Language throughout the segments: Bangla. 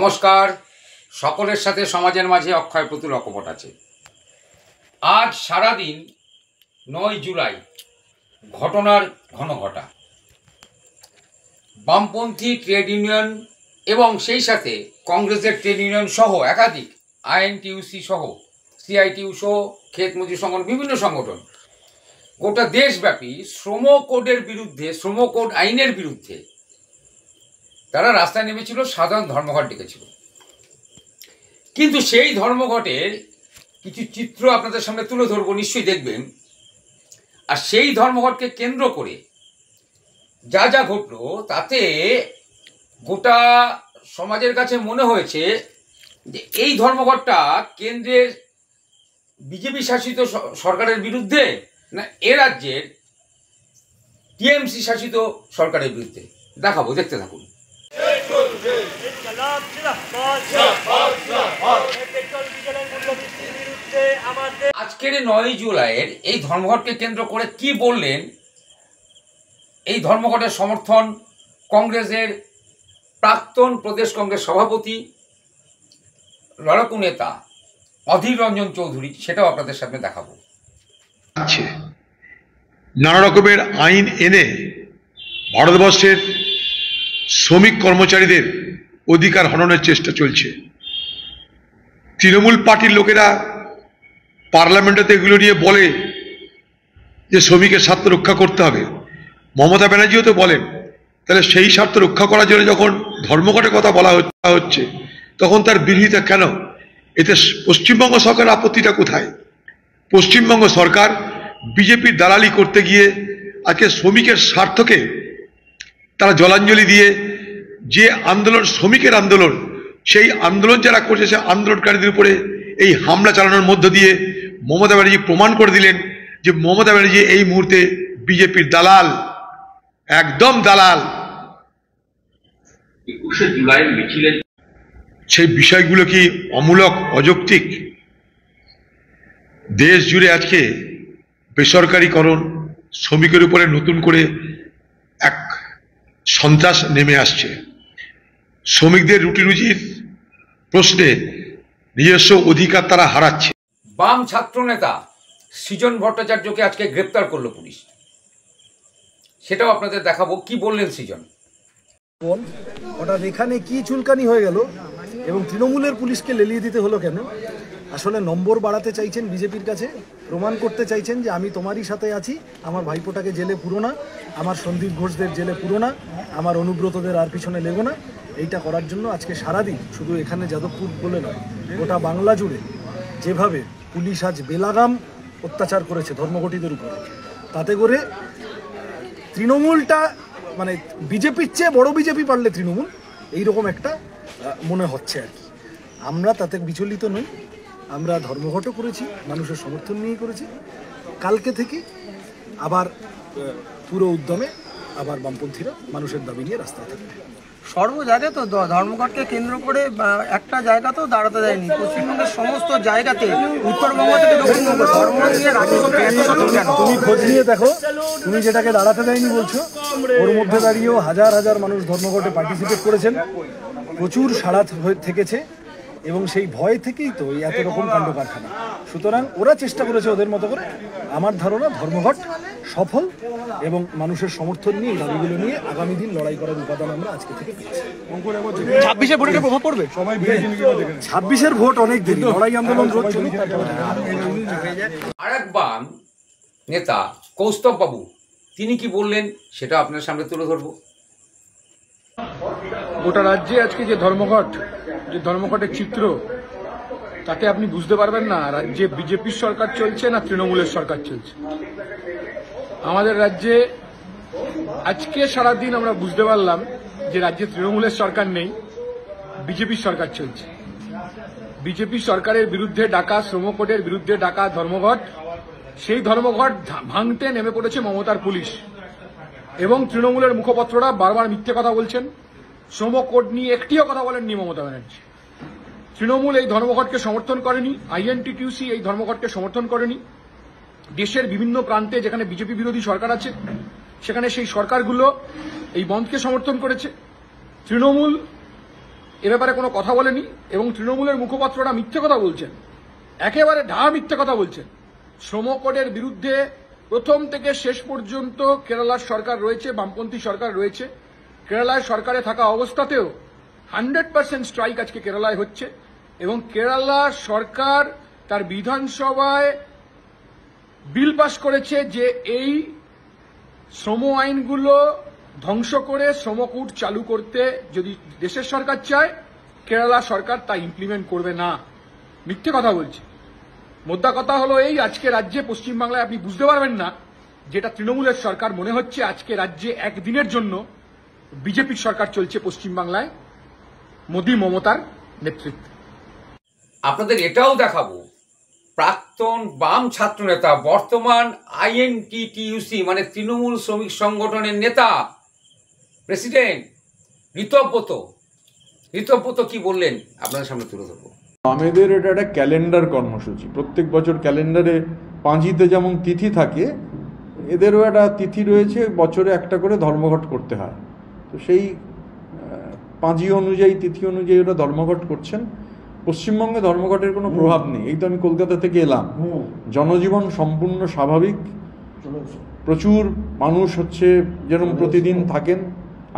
নমস্কার। সকলের সাথে সমাজের মাঝে অক্ষয় প্রতুল অকপট আছে। আজ সারাদিন 9 জুলাই ঘটনার ঘনঘটা। বামপন্থী ট্রেড ইউনিয়ন এবং সেই সাথে কংগ্রেসের ট্রেড ইউনিয়ন সহ একাধিক আইএনটিইউসি সহ সিআইটিইউ সহ ক্ষেত মজুর সংগঠন, বিভিন্ন সংগঠন গোটা দেশব্যাপী শ্রম কোডের বিরুদ্ধে, শ্রম কোড আইনের বিরুদ্ধে তারা রাস্তায় নেমেছিল, সাধারণ ধর্মঘট ডেকেছিল। কিন্তু সেই ধর্মঘটের কিছু চিত্র আপনাদের সামনে তুলে ধরবো, নিশ্চয়ই দেখবেন। আর সেই ধর্মঘটকে কেন্দ্র করে যা যা ঘটলো তাতে গোটা সমাজের কাছে মনে হয়েছে যে এই ধর্মঘটটা কেন্দ্রের বিজেপি শাসিত সরকারের বিরুদ্ধে না এ রাজ্যের টিএমসি শাসিত সরকারের বিরুদ্ধে। দেখাবো, দেখতে থাকুন। আজকের 9 জুলাইয়ের এই ধর্মঘটকে কেন্দ্র করে কি বললেন এই ধর্মঘটের সমর্থন কংগ্রেসের প্রাক্তন প্রদেশ কংগ্রেস সভাপতি লড়াকু নেতা অধীর রঞ্জন চৌধুরী, সেটাও আপনাদের সামনে দেখাবো। নানা রকমের আইন এনে ভারতবর্ষের শ্রমিক কর্মচারীদের অধিকার হননের চেষ্টা চলছে। তৃণমূল পার্টির লোকেরা পার্লামেন্টে এগুলো নিয়ে বলে যে শ্রমিকের স্বার্থ রক্ষা করতে হবে। মমতা ব্যানার্জিও তো বলেন, তাহলে সেই স্বার্থ রক্ষা করার জন্য যখন ধর্মঘটের কথা বলা হচ্ছে তখন তার বিরোধিতা কেন? এতে পশ্চিমবঙ্গ সরকারের আপত্তিটা কোথায়? পশ্চিমবঙ্গ সরকার বিজেপির দালালি করতে গিয়ে আজকে শ্রমিকের স্বার্থকে তারা জলাঞ্জলি দিয়ে যে আন্দোলন, শ্রমিকের আন্দোলন, সেই আন্দোলন যারা করছে সে আন্দোলনকারীদের উপরে এই হামলা চালানোর মধ্য দিয়ে মমতা ব্যানার্জি প্রমাণ করে দিলেন যে মমতা ব্যানার্জি এই মুহূর্তে বিজেপির দালাল, একদম দালাল। 21শে জুলাই মিছিলের সেই বিষয়গুলো কি অমূলক, অযৌক্তিক? দেশ জুড়ে আজকে বেসরকারীকরণ, শ্রমিকের উপরে নতুন করে এক সন্ত্রাস নেমে আসছে। শ্রমিকদের রুটি রুজির প্রশ্নে নিজস্ব অধিকার তারা হারাচ্ছে। বাম ছাত্র নেতা সৃজন ভট্টাচার্যকে আজকে গ্রেপ্তার করলো পুলিশ, সেটাও আপনাদের দেখাবো। কি বললেন সৃজন? হঠাৎ এখানে কি চুলকানি হয়ে গেল এবং তৃণমূলের পুলিশকে লেলিয়ে দিতে হলো কেন? আসলে নম্বর বাড়াতে চাইছেন বিজেপির কাছে, প্রমাণ করতে চাইছেন যে আমি তোমারই সাথে আছি, আমার ভাইপোটাকে জেলে পুরো না, আমার সন্দীপ ঘোষদের জেলে পুরো না, আমার অনুব্রতদের আর পিছনে লেগো না। এইটা করার জন্য আজকে সারাদিন শুধু এখানে যাদবপুর বলে নয়, গোটা বাংলা জুড়ে যেভাবে পুলিশ আজ বেলাগাম অত্যাচার করেছে ধর্মঘটীদের উপরে, তাতে করে তৃণমূলটা মানে বিজেপির চেয়ে বড় বিজেপি পারলে তৃণমূল, এইরকম একটা মনে হচ্ছে আর কি। আমরা তাতে বিচলিত নই, আমরা ধর্মঘটও করেছি, মানুষের সমর্থন নিয়ে করেছি। কালকে থেকে আবার পুরো উদ্যমে আবার বামপন্থীরা মানুষের দাবি নিয়ে রাস্তায় থাকবে। সর্ব জায়গায় তো ধর্মঘটকে কেন্দ্র করে একটা জায়গা তো দাঁড়াতে দেয়নি। পশ্চিমবঙ্গের সমস্ত জায়গাতে, উত্তরবঙ্গ থেকে দক্ষিণবঙ্গ, ধর্ম নিয়ে তুমি খোঁজ নিয়ে দেখো, তুমি যেটাকে দাঁড়াতে দেয়নি বলছো, ওর মধ্যে দাঁড়িয়েও হাজার হাজার মানুষ ধর্মঘটে পার্টিসিপেট করেছেন, প্রচুর সাড়া থেকেছে এবং সেই ভয় থেকেই তো এত রকম কাণ্ড কারখানা। সুতরাং ওরা চেষ্টা করেছে ওদের মতো করে। আমার ধারণা ধর্মঘট সফল এবং মানুষের সমর্থন নিয়ে দাবিগুলো নিয়ে আগামী দিন লড়াই করার উপাদান আমরা আজকে থেকে পেয়েছি। 26-এর ভোটে প্রভাব পড়বে? 26-এর ভোট অনেক দেরি, লড়াই আন্দোলন রোধ চলুক। আরেক বাম নেতা কৌস্তব বাবু, তিনি কি বললেন সেটা আপনার সামনে তুলে ধরবো। গোটা রাজ্যে আজকে যে ধর্মঘটের চিত্র, তাতে আপনি বুঝতে পারবেন না রাজ্যে বিজেপির সরকার চলছে না তৃণমূলের সরকার চলছে। আমাদের রাজ্যে আজকে সারাদিন আমরা বুঝতে পারলাম যে রাজ্যে তৃণমূলের সরকার নেই, বিজেপির সরকার চলছে। বিজেপি সরকারের বিরুদ্ধে ডাকা, শ্রম কোডের বিরুদ্ধে ডাকা ধর্মঘট, সেই ধর্মঘট ভাঙতে নেমে পড়েছে মমতার পুলিশ এবং তৃণমূলের মুখপাত্ররা বারবার মিথ্যে কথা বলছেন। শ্রম কোড নিয়ে একটিও কথা বলেননি মমতা ব্যানার্জি। তৃণমূল এই ধর্মঘটকে সমর্থন করেনি, আইএনটিটিউসি এই ধর্মঘটকে সমর্থন করেনি। দেশের বিভিন্ন প্রান্তে যেখানে বিজেপি বিরোধী সরকার আছে সেখানে সেই সরকারগুলো এই বন্ধকে সমর্থন করেছে। তৃণমূল এ ব্যাপারে কোনো কথা বলেনি এবং তৃণমূলের মুখপাত্ররা মিথ্যে কথা বলছেন, একেবারে ঢাড়া মিথ্যে কথা বলছেন। শ্রম কোডের বিরুদ্ধে প্রথম থেকে শেষ পর্যন্ত কেরালার সরকার রয়েছে, বামপন্থী সরকার রয়েছে। কেরালায় সরকারে থাকা অবস্থাতেও 100% স্ট্রাইক আজকে কেরালায় হচ্ছে এবং কেরালা সরকার তার বিধানসভায় বিল পাস করেছে যে এই শ্রম আইনগুলো ধ্বংস করে শ্রমকূট চালু করতে যদি দেশের সরকার চায়, কেরালা সরকার তা ইমপ্লিমেন্ট করবে না। মিথ্যে কথা বলছে। মোদ্দা কথা হলো এই, আজকে রাজ্যে পশ্চিমবাংলায় আপনি বুঝতে পারবেন না যেটা তৃণমূলের সরকার মনে হচ্ছে আজকে রাজ্যে একদিনের জন্য বিজেপির সরকার চলছে পশ্চিমবাংলায় মোদী মমতার নেতৃত্বে। আপনাদের এটাও দেখাবো, প্রাক্তন বাম ছাত্রনেতা বর্তমান আইএনটিটিইউসি মানে তৃণমূল শ্রমিক সংগঠনের নেতা প্রেসিডেন্ট ঋতব্রত কি বললেন আপনাদের সামনে তুলে ধরবো। আমাদের এটা একটা ক্যালেন্ডার কর্মসূচি। প্রত্যেক বছর ক্যালেন্ডারে পাঁজিতে যেমন তিথি থাকে, এদেরও একটা তিথি রয়েছে, বছরে একটা করে ধর্মঘট করতে হয়। তো সেই পাঁজি অনুযায়ী, তিথি অনুযায়ী ওরা ধর্মঘট করছেন। পশ্চিমবঙ্গে ধর্মঘটের কোনো প্রভাব নেই। এই তো আমি কলকাতা থেকে এলাম, জনজীবন সম্পূর্ণ স্বাভাবিক। প্রচুর মানুষ হচ্ছে যেরকম প্রতিদিন থাকেন,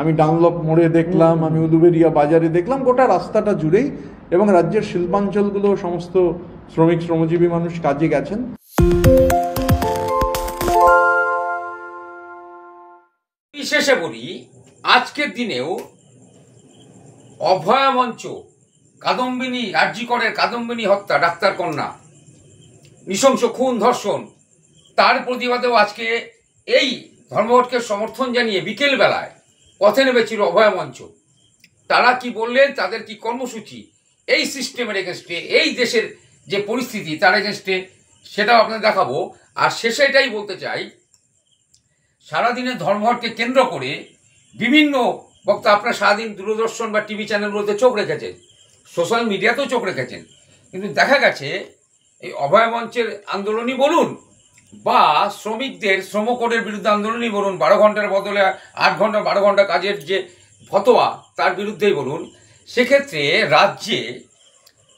আমি ডানলপ মোড়ে দেখলাম, আমি উদুবেরিয়া বাজারে দেখলাম, গোটা রাস্তাটা জুড়েই, এবং রাজ্যের শিল্পাঞ্চলগুলো সমস্ত শ্রমিক শ্রমজীবী মানুষ কাজে গেছেন। বিশেষে বলি, আজকের দিনেও অভয়া মঞ্চ কাদম্বিনী, আরজি করের কাদম্বিনী হত্যা, ডাক্তার কন্যা, নৃশংস খুন ধর্ষণ, তার প্রতিবাদেও আজকে এই ধর্মঘটকে সমর্থন জানিয়ে বিকেল বেলায় পথে নেমেছিল অভয়া মঞ্চ। তারা কি বললেন, তাদের কি কর্মসূচি এই সিস্টেমের এগেনস্টে, এই দেশের যে পরিস্থিতি তার এগেনস্টে, সেটাও আপনাদের দেখাবো। আর শেষে এটাই বলতে চাই, সারাদিনের ধর্মঘটকে কেন্দ্র করে বিভিন্ন বক্তা, আপনারা সারাদিন দূরদর্শন বা টিভি চ্যানেলগুলোতে চোখ রেখেছেন, সোশ্যাল মিডিয়াতেও চোখ রেখেছেন, কিন্তু দেখা গেছে এই অভয় মঞ্চের আন্দোলনই বলুন বা শ্রমিকদের শ্রম কোডের বিরুদ্ধে আন্দোলনই বলুন, 12 ঘন্টার বদলে 8 ঘন্টা 12 ঘন্টা কাজের যে ফতোয়া তার বিরুদ্ধেই বলুন, সেক্ষেত্রে রাজ্যে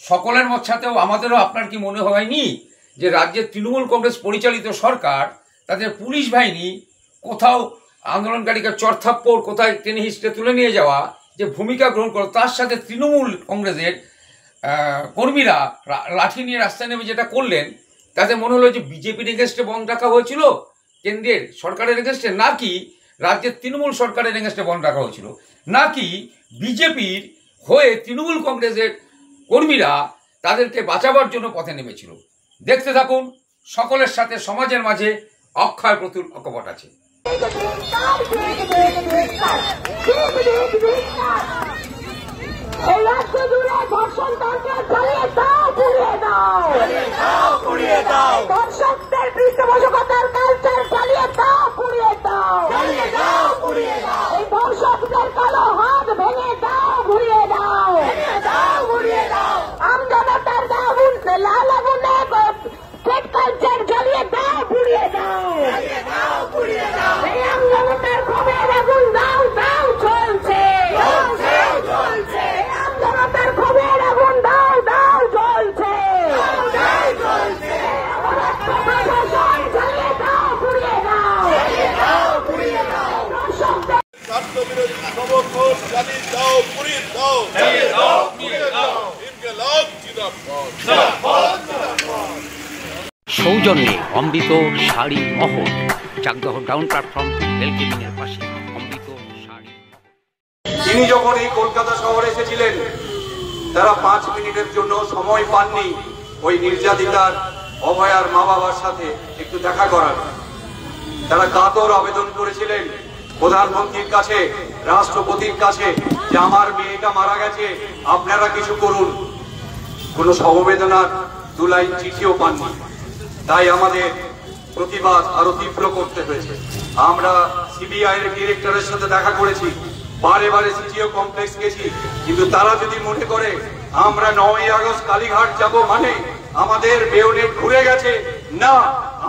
সকলের মত আমাদেরও আপনার কি মনে হয়নি যে রাজ্যের তৃণমূল কংগ্রেস পরিচালিত সরকার তাদের পুলিশ বাহিনী কোথাও আন্দোলনকারীকে চরথাপ্পড়, কোথায় টেনে হিস্টে তুলে নিয়ে যাওয়া যে ভূমিকা গ্রহণ করো, তার সাথে তৃণমূল কংগ্রেসের কর্মীরা লাঠি নিয়ে রাস্তায় নেমে যেটা করলেন, তাতে মনে হলো যে বিজেপির এগেনস্টে বন্ধ রাখা হয়েছিল, কেন্দ্রের সরকারের এগেনস্টে, নাকি রাজ্যের তৃণমূল সরকারের এগেনস্টে বন্ধ রাখা হয়েছিল, নাকি বিজেপির হয়ে তৃণমূল কংগ্রেসের কর্মীরা তাদেরকে বাঁচাবার জন্য পথে নেমেছিল। দেখতে থাকুন, সকলের সাথে সমাজের মাঝে অক্ষয় প্রতুল অকপট আছে। দর্শকদের পৃষ্ঠপোষকতার কালচার চালিয়ে দাও, পুড়িয়ে দাও, এই দর্শকদের কালো হাত ভেঙে দাও, ঘুরিয়ে দাও, আমজনতার আগুন লাল আগুনে পেট কালচার জ্বালিয়ে দাও, পুড়িয়ে দাও, এই আমজনতার ক্ষোভের আগুন দাও দাও চলছে, আমজনতার ক্ষোভের আগুন দাও দাও চলছে, জ্বালিয়ে দাও, পুড়িয়ে দাও, ছাত্রবিরোধী সমর্থন জ্বালিয়ে দাও, পুড়িয়ে দাও, ইনকিলাব জিন্দাবাদ। সৌজন্যে অমৃত শাড়ি মহল, চাকদহ টাউন প্ল্যাটফর্ম বেলকিমিনের পাশে অমৃত শাড়ি। তিনি যখন এই কলকাতা শহরে এসেছিলেন, তারা 5 মিনিটের জন্য সময় পাননি ওই নির্যাতিতার অভয়ার মা বাবার সাথে একটু দেখা করার। তারা কাতর আবেদন করেছিলেন প্রধানমন্ত্রীর কাছে, রাষ্ট্রপতির কাছে, যে আমার মেয়েটা মারা গেছে, আপনারা কিছু করুন। কোনো সমবেদনার 2 লাইন চিঠিও পাননি। তাই আমাদের প্রতিবাদ আরো তীব্র করতে হয়েছে। আমরা সিবিআই এর ডিরেক্টরের সাথে দেখা করেছি, বারে বারে সিটিও কমপ্লেক্স গেছি, কিন্তু তারা যদি মনে করে আমরা 9ই আগস্ট কালীঘাট যাব মানে আমাদের বেয়োনেট ঘুরে গেছে, না,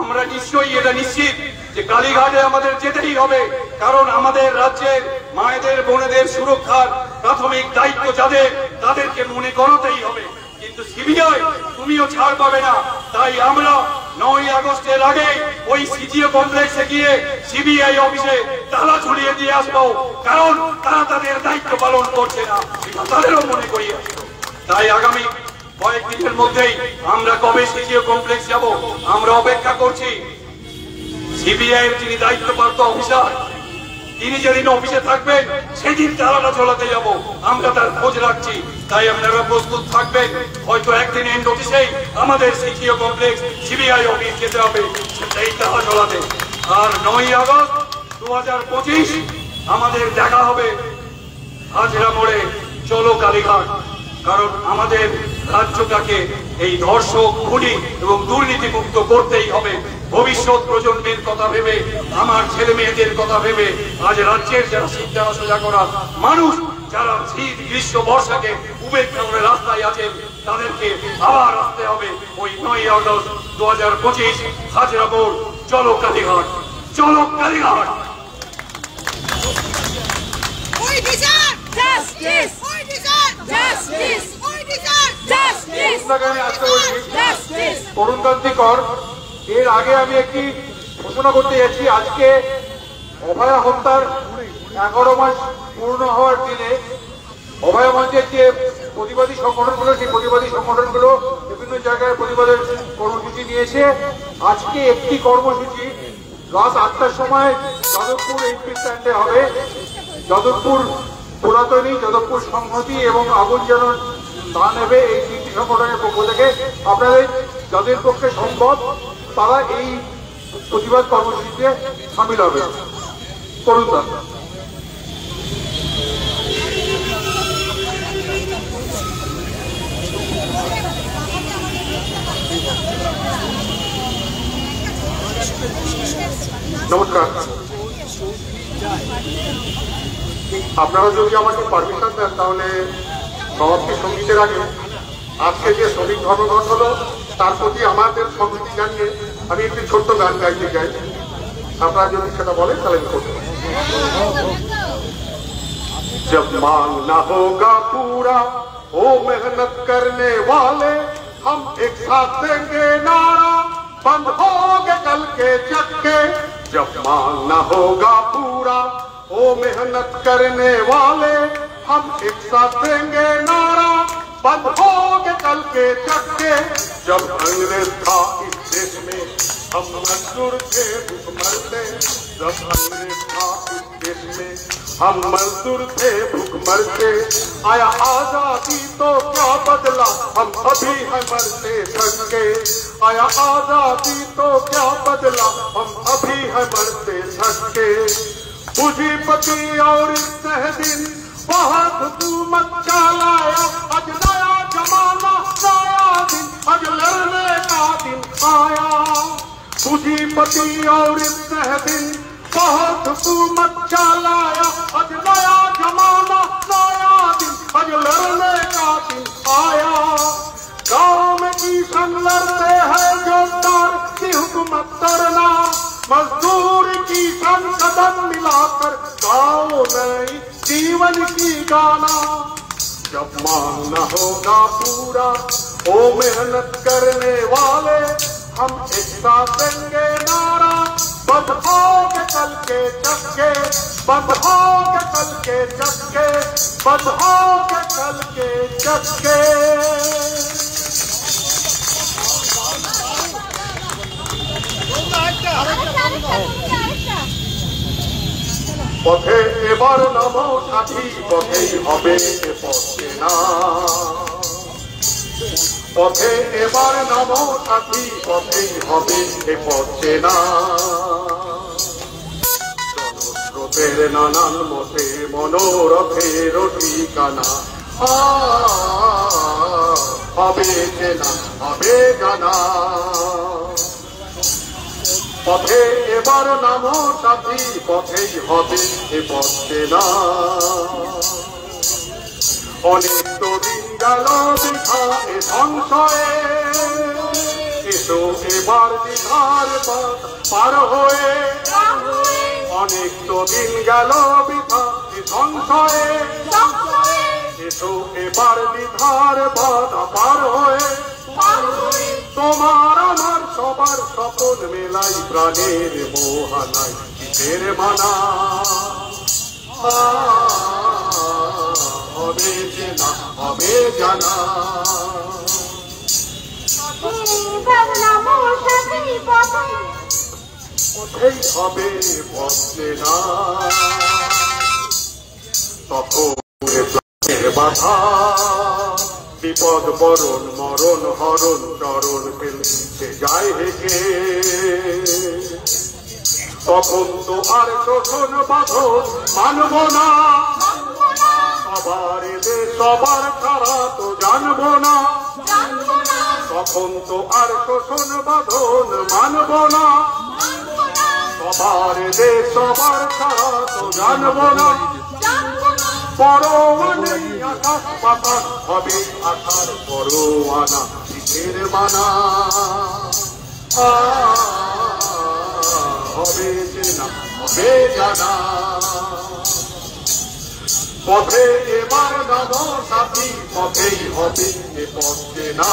আমরা নিশ্চয়ই এটা নিশ্চিত যে কালীঘাটে আমাদের যেতেই হবে, কারণ আমাদের রাজ্যের মায়েদের বোনেদের সুরক্ষার প্রাথমিক দায়িত্ব যাদের, তাদেরকে মনে করাতেই হবে। কিন্তু সিবিআই তুমিও ছাড় পাবে না। তাই আমরা 9ই আগস্টের আগে ওই সিজিও কমপ্লেক্সে গিয়ে সিবিআই অফিসে তালা ঝুলিয়ে দিয়ে আসবো, কারণ তারা তাদের দায়িত্ব পালন করছে না, তাদেরও মনে করিয়ে আসবো। তাই আগামী কয়েকদিনের মধ্যেই আমরা কবে সিজিও কমপ্লেক্স যাব আমরা অপেক্ষা করছি। সিবিআই এর যিনি দায়িত্বপ্রাপ্ত অফিসার, তিনি যেদিন অফিসে থাকবেন সেদিন তালাটা ঝোলাতে যাব, আমরা তার খোঁজ রাখছি। তাই আপনারা প্রস্তুত থাকবেন, হয়তো একদিনের নোটিশেই আমাদের সিজিও কমপ্লেক্স সিবিআই অফিস যেতে হবে সেই তালা ঝোলাতে। আর 9ই আগস্ট 2025 আমাদের দেখা হবে হাজরা মোড়ে চলো কালীঘাট, কারণ আমাদের রাজ্যটাকে এই ধর্ষক, খুনি এবং দুর্নীতি মুক্ত করতেই হবে। ভবিষ্যৎ প্রজন্মের কথা ভেবে, আমার ছেলে মেয়েদের কথা ভেবে আজ রাজ্যের যারা শিক্ষা সোজা করা মানুষ, যারা শীত গ্রীষ্ম বর্ষাকে উপেক্ষা করে রাস্তায় আছেন, তাদেরকে আবার আসতে হবে ওই 9ই আগস্ট 2025 হাজরা মোড় চলো কালীঘাট, চলো কালীঘাট। তরুণকান্তি কর, এর আগে আমি একটি ঘোষণা করতে যাচ্ছি। আজকে অভয়া হত্যার 11 মাস পূর্ণ হওয়ার দিনে অভয়া মঞ্চের যে প্রতিবাদী সংগঠনগুলো, সেই প্রতিবাদী সংগঠনগুলো বিভিন্ন জায়গায় প্রতিবাদের কর্মসূচি নিয়েছে। আজকে একটি কর্মসূচি রাত 8টার সময় যাদবপুর এইচপি স্ট্যান্ডে হবে। যাদবপুর পুরাতনী, যাদবপুর সংহতি এবং আগুন যেন না নেবে, এই তিনটি সংগঠনের পক্ষ থেকে আপনাদের যাদের পক্ষে সম্ভব তারা এই প্রতিবাদ কর্মসূচিতে সামিল হবে। করুন দা। নমস্কার, আপনারা যদি আমাকে পারমিশন দেন তাহলে সমাপ্তি সঙ্গীতের আগে আজকে যে শ্রমিক ধর্মঘট হলো তার প্রতি আমাদের সংহতি জানিয়ে আমি একটি ছোট্ট গান গাইতে চাই। আপনারা যদি সেটা বলেন তাহলে আমি করতে পারি। जब मांगना होगा पूरा ओ मेहनत करने वाले, हम एक साथ देंगे नारा, बंद होंगे कल के चक्के। जब मांगना होगा पूरा ओ मेहनत करने वाले, हम एक साथ देंगे नारा, बंद होंगे कल के चक्के। जब अंग्रेज था इस देश में हम मजदूर थे भूख मरते, जब अंग्रेज था इस देश में हम मजदूर थे भूख मरते। आया आजादी तो क्या बदला, हम अभी है मरते थके। आया आजादी तो क्या बदला, हम अभी है मरते थके। पूंजीपति और दिन बहुत हुकूमत चलाया, आज नया जमाना नया दिन, आज लड़ने का दिन आया। पूंजीपति और दिन बहुत हुकूमत चलाया, आज नया जमाना नया दिन, आज लड़ने का दिन आया। गाँव में किसान लड़ते हैं जो तार की हुकूमत करना, मजदूर किसान कदम मिलाकर गाँव नई जीवन की गाना। जब मांगना होगा पूरा ओ मेहनत करने वाले, हम एक साथ देंगे नारा, बंद होंगे कल के चक्के, बंद होंगे कल के चक्के, बंद होंगे कल के चक्के। পথে এবার নামো সাথী, পথেই হবে এ পথে না। পথে এবার নামো সাথী, পথেই হবে এ পথে না। জনস্রোতের নানান মতে মনোরথের ঠিকানা, হবে চেনা হবে জানা। পথে এবার নামো সাথী, পথেই হবে এ পথে না। অনেক তো দিন গেল বৃথা এ সংশয়ে, এসো এবার দ্বিধার পথ পার হয়ে, অনেক তো দিন গেল বৃথা সংশয়ে, এসো এবার দ্বিধার পথ পার হয়ে, তোমার আমার সবার স্বপন মেলাই প্রাণের মোহানায় কিসের মানা হবে চেনা হবে জানা, পথেই হবে পথ চেনা, তখন বাধা বিপদ বরণ মরণ হরণ চরণ ফেলতে যায় হেঁকে, তখন তো আর শোষণ বাঁধন মানব না, সবার এদের সবার ছাড়া তো জানবো না, তখন তো আর শোষণ বাঁধন মানব না, সবার এদের সবার ছাড়া তো জানবো না, পরোয়ানা আকাশ পাতাল হবে আকার পরোয়ানা কিসের মানা হবে চেনা হবে জানা, পথে এবার নব সাথী পথেই হবে এ পথ চেনা,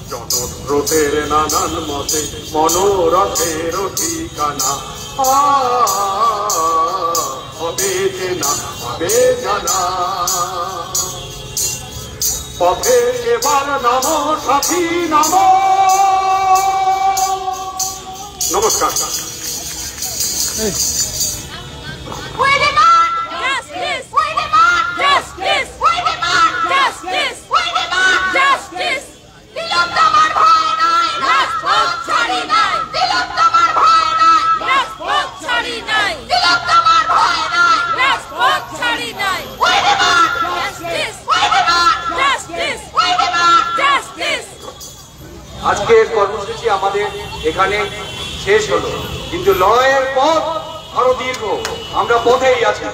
জনস্রোতের নানান মতে মনোরথের ঠিকানা হবে চেনা হবে জানা, পথে এবার নাম সাথী নাম। নমস্কার। আজকের কর্মসূচি আমাদের এখানে শেষ হলো, কিন্তু লড়াইয়ের পথ আরো দীর্ঘ, আমরা পথেই আছি।